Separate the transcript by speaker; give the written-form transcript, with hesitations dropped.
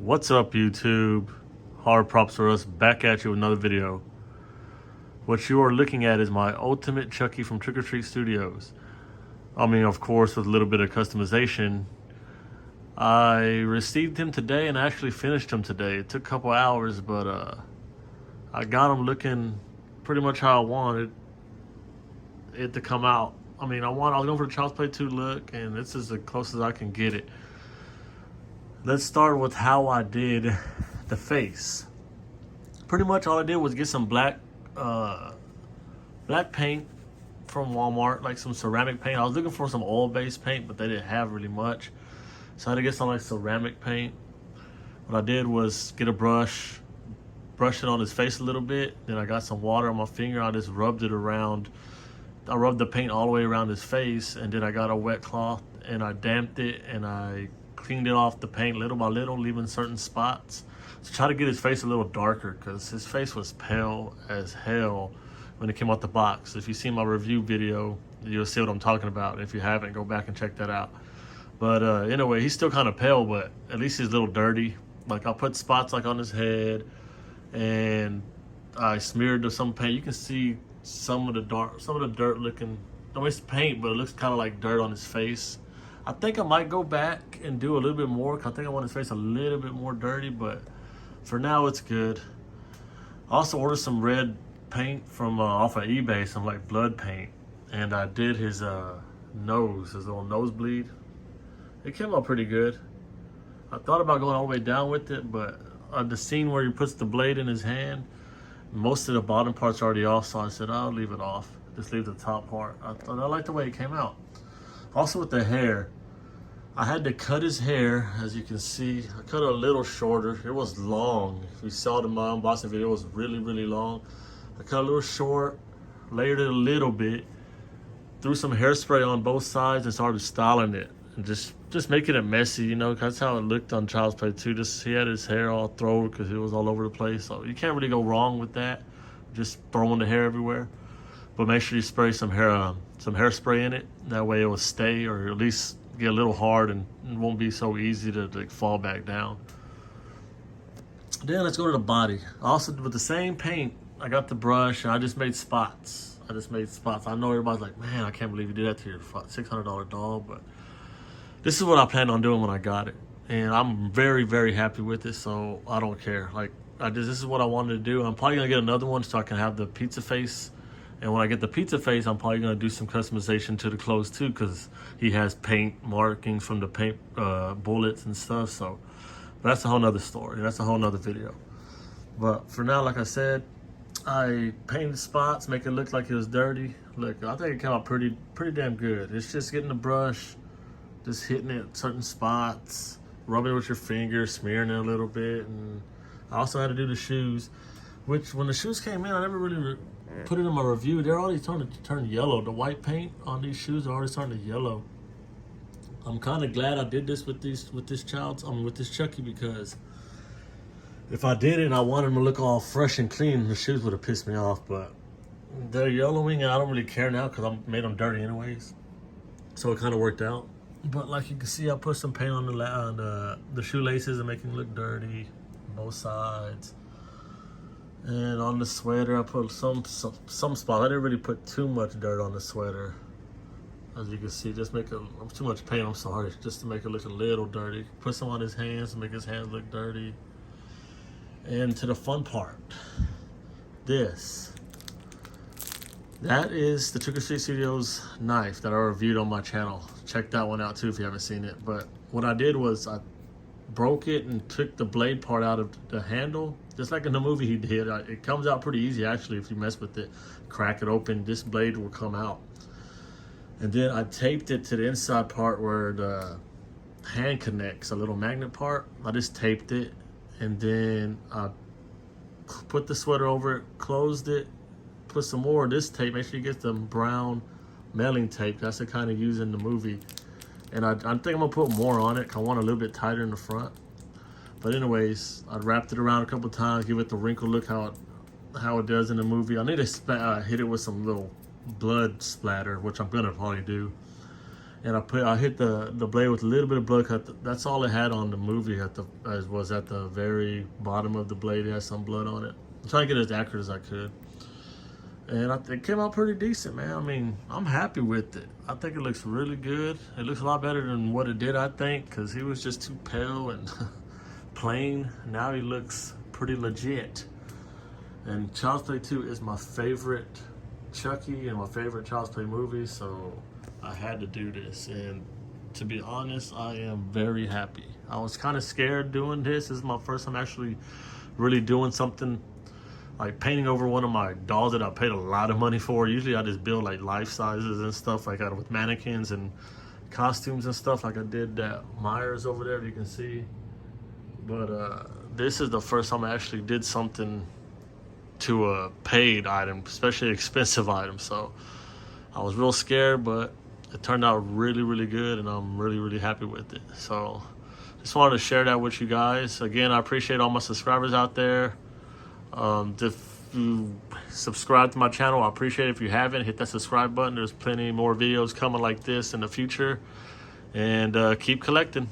Speaker 1: What's up, YouTube? Hard props for us, back at you with another video. What you are looking at is my ultimate Chucky from Trick or Treat Studios. I mean, of course, with a little bit of customization. I received him today and actually finished him today. It took a couple hours, but I got him looking pretty much how I wanted it to come out. I mean, I was going for the Child's Play 2 look, and this is as close as I can get it. Let's start with how I did the face. Pretty much all I did was get some black paint from Walmart, like some ceramic paint. I was looking for some oil-based paint, but they didn't have really much, so I had to get some like ceramic paint. What I did was get a brush it on his face a little bit. Then I got some water on my finger. I just rubbed it around. I rubbed the paint all the way around his face, and then I got a wet cloth and I damped it and I cleaned it off the paint little by little, leaving certain spots to try to get his face a little darker, because his face was pale as hell when it came out the box. If you see my review video, you'll see what I'm talking about. If you haven't, go back and check that out. But anyway, he's still kind of pale, but at least he's a little dirty. Like, I put spots like on his head, and I smeared some paint. You can see some of the dirt looking, no, it's paint, but it looks kind of like dirt on his face. I think I might go back and do a little bit more, because I think I want his face a little bit more dirty, but for now it's good. I also ordered some red paint from off of eBay, some like blood paint, and I did his nose, his little nosebleed. It came out pretty good. I thought about going all the way down with it, but the scene where he puts the blade in his hand, most of the bottom part's already off, so I said I'll leave it off. Just leave the top part. I liked the way it came out. Also with the hair, I had to cut his hair. As you can see, I cut it a little shorter. It was long. If you saw the my unboxing video, it was really, really long. I cut a little short, layered it a little bit, threw some hairspray on both sides and started styling it. And just making it messy, you know, 'cause that's how it looked on Child's Play 2. He had his hair all thrown because it was all over the place. So you can't really go wrong with that, just throwing the hair everywhere. But make sure you spray some hairspray in it. That way it will stay, or at least get a little hard, and it won't be so easy to like fall back down. Then let's go to the body. Also with the same paint, I got the brush and I just made spots. I know everybody's like, man, I can't believe you did that to your $600 doll, but this is what I planned on doing when I got it. And I'm very, very happy with it, so I don't care. Like, this is what I wanted to do. I'm probably gonna get another one so I can have the pizza face. And when I get the pizza face, I'm probably going to do some customization to the clothes too, because he has paint markings from the paint bullets and stuff. So but that's a whole nother story. That's a whole nother video. But for now, like I said, I painted spots, make it look like it was dirty. Look, I think it came out pretty damn good. It's just getting the brush, just hitting it at certain spots, rubbing it with your finger, smearing it a little bit. And I also had to do the shoes, which when the shoes came in, I never really put it in my review. They're already starting to turn yellow. The white paint on these shoes are already starting to yellow. I'm kind of glad I did this with this Chucky, because if I did it and I wanted them to look all fresh and clean, the shoes would have pissed me off. But they're yellowing and I don't really care now, because I made them dirty anyways. So it kind of worked out. But like you can see, I put some paint on the shoelaces and making them look dirty on both sides. And on the sweater, I put some spots. I didn't really put too much dirt on the sweater. As you can see, just make it too much paint, I'm sorry, just to make it look a little dirty. Put some on his hands to make his hands look dirty. And to the fun part, that is the Trick or Treat Studios knife that I reviewed on my channel. Check that one out too if you haven't seen it. But what I did was I broke it and took the blade part out of the handle, just like in the movie he did. It comes out pretty easy actually if you mess with it. Crack it open, this blade will come out. And then I taped it to the inside part where the hand connects, a little magnet part. I just taped it, and then I put the sweater over it, closed it, put some more of this tape. Make sure you get the brown mailing tape. That's the kind of used in the movie. And I think I'm gonna put more on it, 'cause I want it a little bit tighter in the front. But anyways, I wrapped it around a couple times, give it the wrinkle look how it does in the movie. I need to hit it with some little blood splatter, which I'm gonna probably do. and I hit the blade with a little bit of blood cut. That's all it had on the movie. Was at the very bottom of the blade. It had some blood on it. I'm trying to get it as accurate as I could, and it came out pretty decent, man. I mean, I'm happy with it. I think it looks really good. It looks a lot better than what it did, I think, because he was just too pale and plain. Now he looks pretty legit. And Child's Play 2 is my favorite Chucky and my favorite Child's Play movie, so I had to do this. And to be honest, I am very happy. I was kind of scared doing this. This is my first time actually really doing something like painting over one of my dolls that I paid a lot of money for. Usually I just build like life sizes and stuff like that with mannequins and costumes and stuff, like I did that Myers over there, if you can see. But this is the first time I actually did something to a paid item, especially expensive item. So I was real scared, but it turned out really, really good, and I'm really, really happy with it. So just wanted to share that with you guys. Again, I appreciate all my subscribers out there. If you subscribe to my channel, I appreciate it. If you haven't, hit that subscribe button. There's plenty more videos coming like this in the future. And keep collecting.